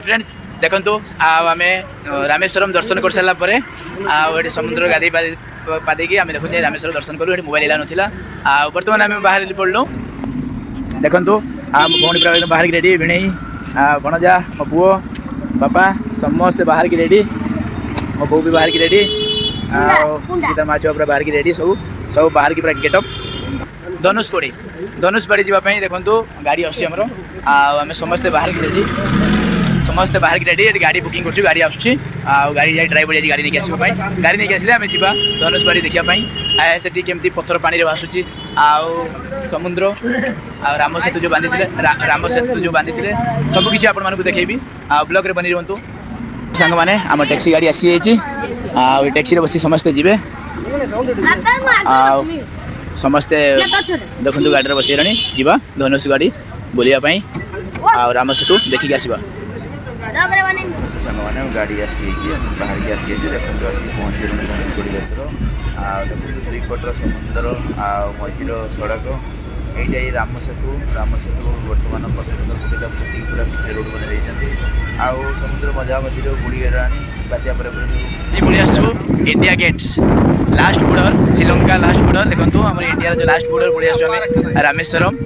friends देखो आम रामेश्वरम दर्शन कर सारा पर ये समुद्र गाधे पादेकी आम देखो रामेश्वरम दर्शन करूँ ये मोबाइल ना बर्तमान आम बाहर पड़लु देखो आम भौणी पूरा बाहर की रेडी भिणई भणजा मो पुओ बापा समस्ते बाहर की रेडी मो बो भी बाहर की रेडी गीता माच पूरा बाहर की रेडी सब सब बाहर की पूरा गेटअप धनुषबाड़ी जावाई देखो गाड़ी आम आम समस्ते बाहर की रेडी समस्ते बाहर की रेडी गाड़ी बुकिंग कर गाड़ी आसूँ गाड़ी जाए ड्राइवर जाए गाड़ी नहीं आसवाई गाड़ी नहीं आसे आम जा धनुषबाड़ी देखापी से केमती पत्थर पानी भाषुची समुद्र राम सेतु जो बांधी राम सेतु जो बांधी सबकि आपको देखी ब्लॉग रे बनी रुहतु सांग मैंने आम टैक्सी गाड़ी आसी जाइए टैक्सी बसी समस्ते जी समस्ते देखो गाड़ी बस जा धनुष गाड़ी बुलायापाई राम सेतु देखिक आसवा सांग मैंने गाड़ी आसी बाहर की आसी देखो आसी पहुँचे धनुषगढ़ी क्षेत्र दुई पटर समुद्र मझीर सड़क यही राम सेतु बर्तमान पथर पूरा पिक्चर रोड बना समुद्र मजा मझी बुड़ीगला बात्या बुड़ी आसू India gates last border Sri Lanka last border देखो आम इंडिया जो लास्ट बॉर्डर बुड़ी आसू रामेश्वरम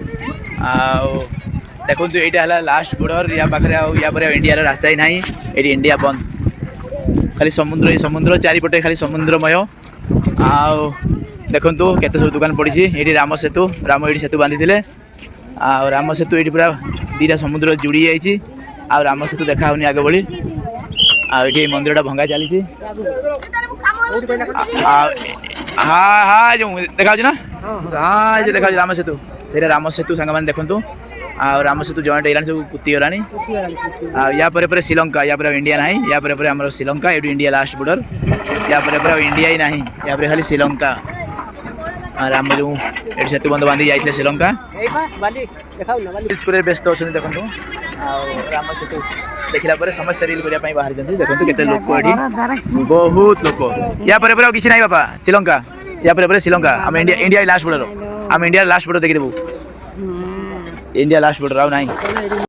देखो यहाँ लास्ट बॉर्डर या पाखे या पर इंडिया रास्ता ही ना ये इंडिया बंद खाली समुद्र चारिपटे खाली समुद्रमय देखु केते सब दुकान पड़ी ये राम सेतु ये सेतु बांधी राम सेतु ये पूरा दीटा समुद्र जुड़ी जाइए राम सेतु देखा होनी आगे भली ये मंदिरटा भंगा चली हाँ हाँ जो देखा ना हाँ जो देखा राम सेतु से राम सेतु सांग मैंने देखु राम सेतु जॉइंट होगा सब कुत्तीगलानी या पर श्रीलंका या पर इंडिया ना या पर आम श्रीलंका ये इंडिया लास्ट बॉर्डर या पर इंडिया ही ना या पर खाली श्रीलंका राम जो ये सेतु बंध बांधी जाइए श्रीलंका व्यस्त अच्छा देखो राम सेतु देखला समस्त रिल करने बाहर देखो केते लोक ये बहुत लोक या पर किसी ना बापा श्रीलंका या पर श्रीलंका आम इंडिया लास्ट बॉर्डर आम इंडिया लास्ट बॉर्डर देखीदेबू इंडिया लास्ट बॉर्डर आउ ना